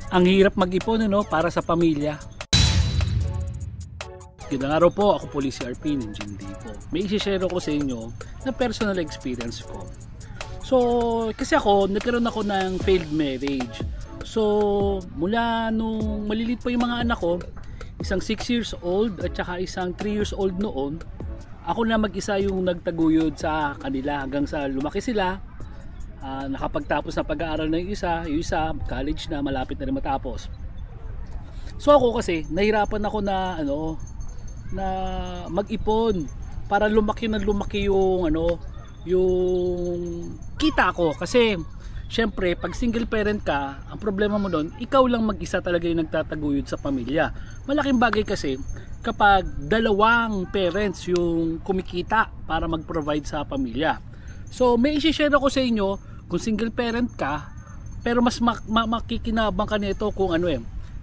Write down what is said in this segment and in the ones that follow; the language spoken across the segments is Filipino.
Ang hirap mag-ipon para sa pamilya. Gandang araw po, ako po si RP ng Jim Dipo. May isi-share ko sa inyo na personal experience ko. So, kasi nagkaroon ako ng failed marriage. So, mula nung malilit pa yung mga anak ko, isang 6 years old at saka isang 3 years old noon, ako na mag-isa yung nagtaguyod sa kanila hanggang sa lumaki sila. Nakapagtapos na pag-aaral ng yung isa college na, malapit na rin matapos. So ako kasi nahirapan ako na na mag-ipon para lumaki yung yung kita ko, kasi syempre pag single parent ka, ang problema mo doon, ikaw lang mag-isa talaga yung nagtataguyod sa pamilya. Malaking bagay kasi kapag dalawang parents yung kumikita para mag-provide sa pamilya. So may i-share ako sa inyo kung single parent ka, pero mas makikinabang ka nito kung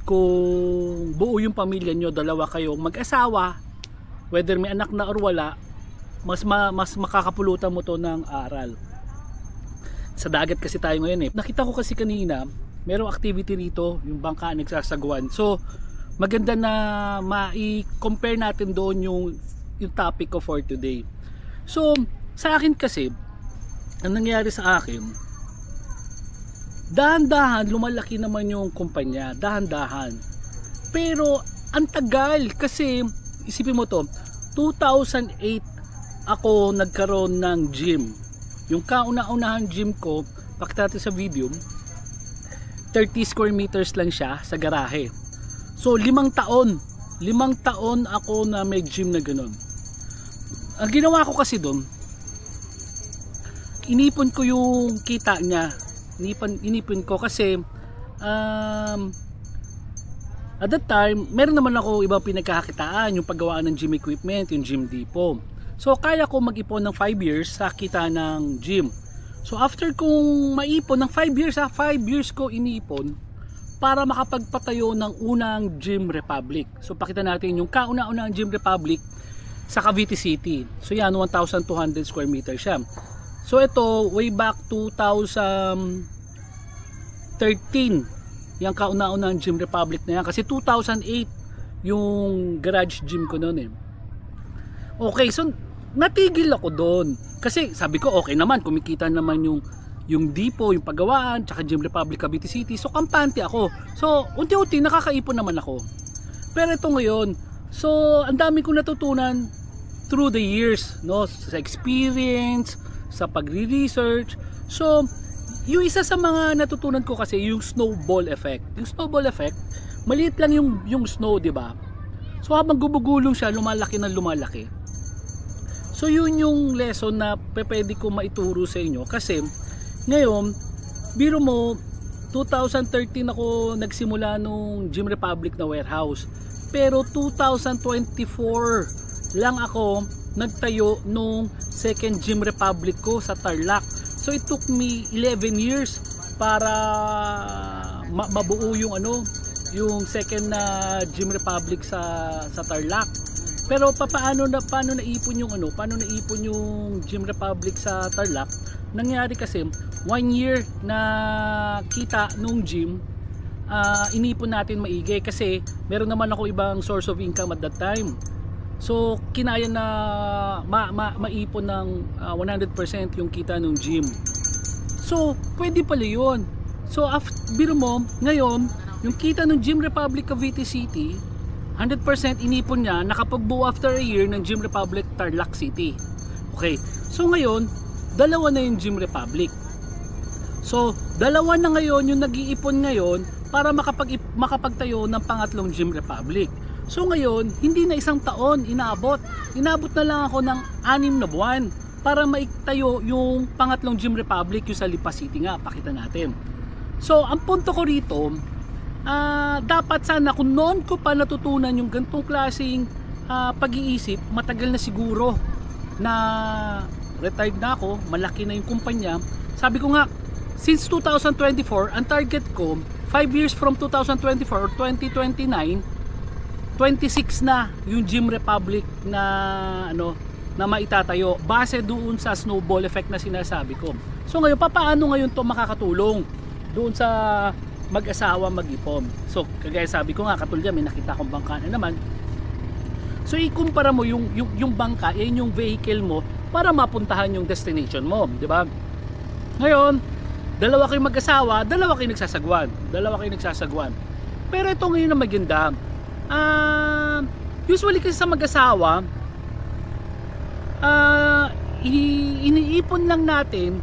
kung buo yung pamilya nyo, dalawa kayong mag-asawa, whether may anak na or wala, mas makakapulutan mo to ng aral. Sa dagat kasi tayo ngayon Nakita ko kasi kanina, merong activity rito, yung bangka nagsasagwan. So, maganda na ma-compare natin doon yung topic ko for today. So, sa akin kasi, ang nangyari sa akin, dahan-dahan lumalaki naman yung kumpanya, dahan-dahan. Pero ang tagal, kasi isipin mo to, 2008 ako nagkaroon ng gym. Yung kauna-unahang gym ko, pakita natin sa video, 30 square meters lang siya sa garahe. So 5 taon ako na may gym na ganun. Ang ginawa ko kasi doon, inipon ko yung kita niya. Inipon ko kasi at that time meron naman ako ibang pinagkakakitaan, yung paggawaan ng gym equipment, yung Jim Dipo. So kaya ko mag-ipon ng 5 years sa kita ng gym. So after kong maipon ng 5 years, 5 years ko inipon para makapagpatayo ng unang Gym Republic. So pakita natin yung kauna-unang Gym Republic sa Cavite City. So yan, 1,200 square meters siya. So ito, way back 2013, yung kauna-unang Gym Republic na yan. Kasi 2008 yung garage gym ko noon Okay, so natigil ako doon. Kasi sabi ko okay naman, kumikita naman yung Dipo, yung paggawaan, tsaka Gym Republic Cavite City. So kampante ako. So unti-unti nakakaipon naman ako. Pero ito ngayon, so ang dami kong natutunan through the years, sa experience, sa pagre-research. So, yung isa sa mga natutunan ko kasi yung snowball effect. Yung snowball effect, maliit lang yung snow, 'di ba? So habang gumugulong siya, lumalaki ng lumalaki. So yun yung lesson na pwede ko maituro sa inyo, kasi ngayon, biro mo 2013 ako nagsimula nung Gym Republic na warehouse. Pero 2024 lang ako nagtayo nung second Gym Republic ko sa Tarlac. So it took me 11 years para mabuo yung second na Gym Republic sa Tarlac. Pero paano naipon yung Gym Republic sa Tarlac? Nangyari kasi 1 year na kita nung gym, inipon natin maigi kasi meron naman ako ibang source of income at that time. So kinaya na maipon ng 100% yung kita ng gym. So pwede pala yun. So biro mo ngayon, yung kita ng Gym Republic Cavite City, 100% inipon niya, nakapagbuo after a year ng Gym Republic Tarlac City. Okay, so ngayon dalawa na yung Gym Republic. So dalawa na ngayon yung nag-iipon ngayon para makapagtayo ng pangatlong Gym Republic. So ngayon, hindi na 1 taon inabot na lang ako ng 6 na buwan para maitayo yung pangatlong Gym Republic, yung sa Lipa City nga, pakita natin. So ang punto ko rito, dapat sana kung noon ko pa natutunan yung ganitong klaseng pag-iisip, matagal na siguro na retired na ako, malaki na yung kumpanya. Sabi ko nga, since 2024, ang target ko 5 years from 2024 or 2029, 26 na yung Gym Republic na na maitatayo base doon sa snowball effect na sinasabi ko. So ngayon, paano ngayon to makakatulong doon sa mag-asawa mag-ipon. So kagaya sabi ko nga, katulad yan, may nakita akong bangka na naman. So ikumpara mo yung bangka, yan yung vehicle mo para mapuntahan yung destination mo, di ba? Ngayon, dalawa kayong mag-asawa, dalawa kayong nagsasagwan. Pero ito ngayon na maganda. Usually kasi sa mag-asawa, iniipon lang natin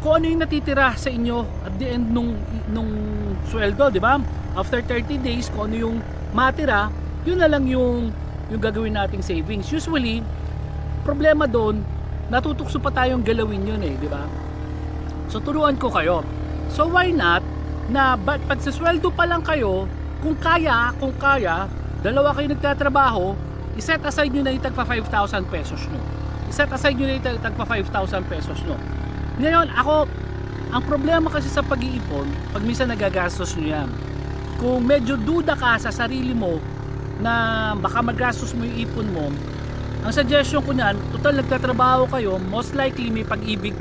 kung ano yung natitira sa inyo at the end nung sweldo, di ba? After 30 days, kung ano yung matira, yun na lang yung gagawin nating savings. Usually, problema doon, natutukso pa tayong galawin yun di ba? So turuan ko kayo. So why not na pag sa sweldo pa lang kayo, kung kaya, dalawa kayo nagtatrabaho, iset aside nyo na yung tagpa 5,000 pesos nyo. Iset aside nyo na yung tagpa 5,000 pesos nyo. Ngayon, ang problema kasi sa pag-iipon, pag minsan nagagastos nyo yan, kung medyo duda ka sa sarili mo na baka magastos mo yung ipon mo, ang suggestion ko niyan, total nagtatrabaho kayo, most likely may pag-ibig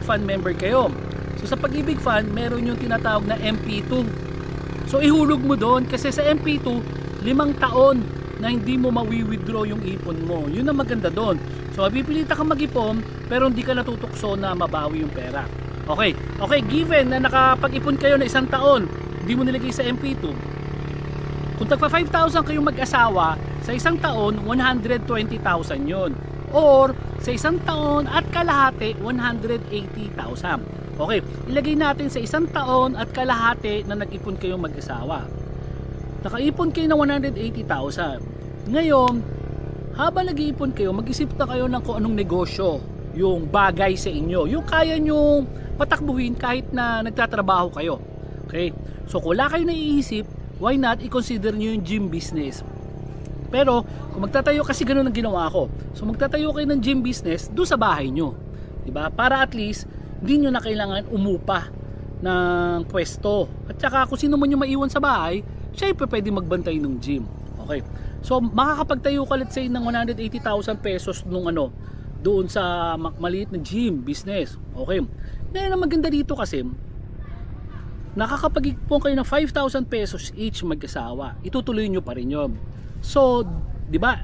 fund member kayo. So sa pag-ibig fund, meron yung tinatawag na MP2. So ihulog mo doon kasi sa MP2, 5 taon na hindi mo mawi-withdraw yung ipon mo. Yun ang maganda doon. So mapipilita kang mag-ipon pero hindi ka natutukso na mabawi yung pera. Okay, given na nakapag-ipon kayo na 1 taon, hindi mo nilagay sa MP2. Kung tagpa 5,000 kayong mag-asawa, sa 1 taon, 120,000 yun. Or sa 1 taon at kalahati, 180,000. Okay, ilagay natin sa 1 taon at kalahati na nag-ipon kayong mag-asawa. Nakaipon kayo ng 180,000. Ngayon, habang nag-iipon kayo, mag-isip na kayo ng kung anong negosyo yung bagay sa inyo. Yung kaya nyong patakbuhin kahit na nagtatrabaho kayo. Okay? So kung wala kayo naiisip, why not i-consider nyo yung gym business? Pero kung magtatayo, kasi ganun ang ginawa ko. So magtatayo kayo ng gym business doon sa bahay nyo. Diba? Para at least hindi nyo na kailangan umupa ng pwesto. At saka kung sino man yung maiwan sa bahay, syempre pwede magbantay ng gym. Okay. So makakapagtayo ka let's say ng 180,000 pesos nung doon sa maliit na gym business. Okay. Ngayon ang maganda dito kasi nakakapag-ipon kayo ng 5,000 pesos each mag-asawa. Itutuloy nyo pa rin yun. So, di ba,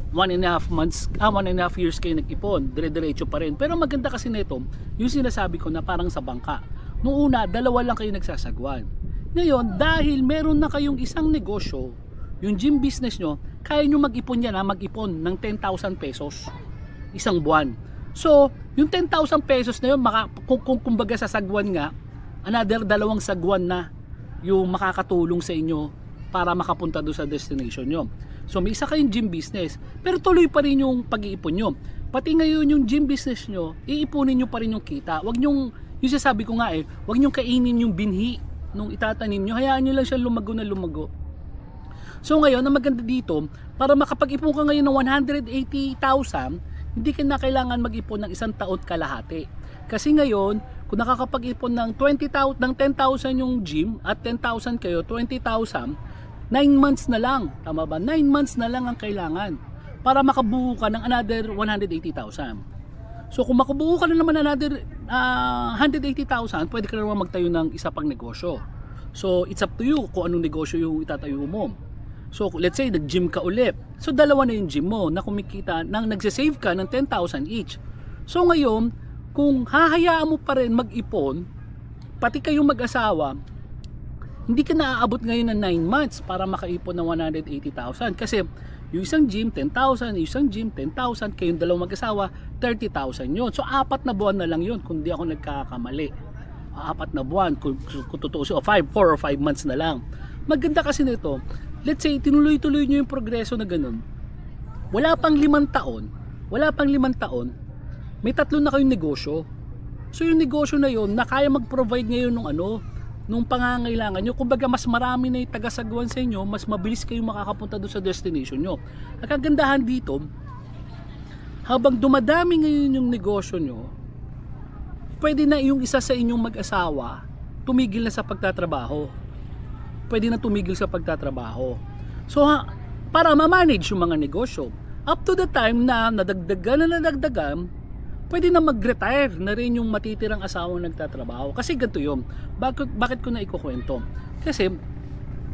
1.5 months, 1.5 years kayo nag-ipon, dire-diretso pa rin. Pero maganda kasi nito, yung sinasabi ko na parang sa bangka. Noong una, 2 lang kayo nagsasagwan. Ngayon, dahil meron na kayong isang negosyo, yung gym business nyo, kaya nyo mag-ipon yan, mag-ipon ng 10,000 pesos isang buwan. So, yung 10,000 pesos na yun, kung kumbaga sa sagwan nga, another 2 sagwan na yung makakatulong sa inyo para makapunta doon sa destination nyo. So may isa kayong gym business, pero tuloy pa rin yung pag-iipon nyo. Pati ngayon yung gym business nyo, iipunin nyo pa rin yung kita. Wag nyong, yung sasabi ko nga wag nyong kainin yung binhi nung itatanim nyo, hayaan nyo lang siya lumago na lumago. So ngayon, ang maganda dito, para makapag-ipon ka ngayon ng 180,000, hindi ka na kailangan mag-ipon ng 1 taon kalahati. Kasi ngayon, kung nakakapag-ipon ng 10,000 yung gym at 10,000 kayo, 20,000, 9 months na lang, tama ba? 9 months na lang ang kailangan para makabuo ka ng another 180,000. So kung makabuo ka na naman another 180,000, pwede ka naman magtayo ng isa pang negosyo. So it's up to you kung anong negosyo yung itatayo mo. So let's say nag-gym ka ulit. So 2 na yung gym mo na kumikita nang nagsasave ka ng 10,000 each. So ngayon, kung hahayaan mo pa rin mag-ipon, pati kayong mag-asawa, hindi ka naaabot ngayon ng 9 months para makaipon ng 180,000. Kasi yung isang gym, 10,000, yung isang gym, 10,000, kayong 2 mag-asawa, 30,000 yun. So 4 na buwan na lang yun kung di ako nagkakamali. 4 na buwan, kung tutuusin, 4 or 5 months na lang. Maganda kasi nito, let's say, tinuloy-tuloy nyo yung progreso na ganun. Wala pang 5 taon, may 3 na kayong negosyo. So yung negosyo na yun, na kaya mag-provide ngayon nung pangangailangan nyo. Kumbaga mas marami na yung tagasagwan sa inyo, mas mabilis kayo makakapunta doon sa destination nyo. Ang kagandahan dito, habang dumadami ngayon yung negosyo nyo, pwede na yung isa sa inyong mag-asawa tumigil na sa pagtatrabaho. Pwede na tumigil sa pagtatrabaho. So para ma-manage yung mga negosyo, up to the time na nadagdagan, pwede na mag-retire na rin yung matitirang asawang nagtatrabaho. Kasi ganito yun. Bakit ko na ikukwento? Kasi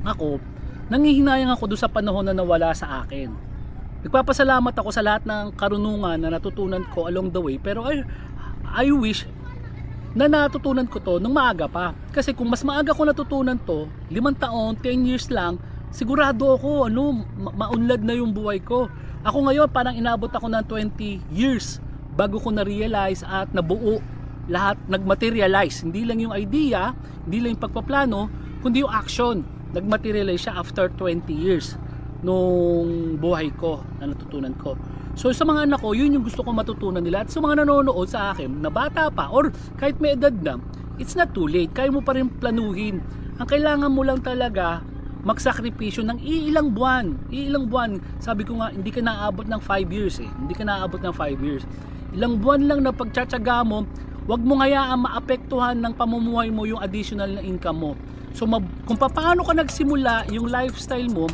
ako, nangihinayang ako doon sa panahon na nawala sa akin. Nagpapasalamat ako sa lahat ng karunungan na natutunan ko along the way, pero I wish na natutunan ko to nung maaga pa. Kasi kung mas maaga ko natutunan to, 5 taon, 10 years lang, sigurado ako maunlad na yung buhay ko. Ako ngayon parang inabot ako ng 20 years bago ko na-realize at nabuo lahat, nag-materialize. Hindi lang yung idea, hindi lang yung pagpaplano, kundi yung action. Nag-materialize siya after 20 years nung buhay ko na natutunan ko. So sa mga anak ko, yun yung gusto ko matutunan nila. At sa mga nanonood sa akin na bata pa or kahit may edad na, it's not too late. Kaya mo pa rin planuhin. Ang kailangan mo lang talaga magsakripisyo ng iilang buwan. Sabi ko nga, hindi ka naaabot ng 5 years eh. Hindi ka naaabot ng 5 years. Ilang buwan lang na pagtsatsaga mo, wag mo hayaan maapektuhan ng pamumuhay mo yung additional na income mo. So kung paano ka nagsimula yung lifestyle mo,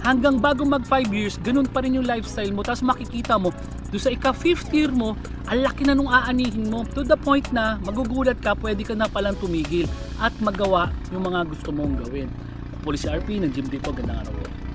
hanggang bago mag 5 years, ganun pa rin yung lifestyle mo. Tapos makikita mo, doon sa ika-5th year mo, ang laki na nung aanihin mo. To the point na magugulat ka, pwede ka na palang tumigil at magawa yung mga gusto mong gawin. Ako po si RP ng Jim Dito, gandang araw.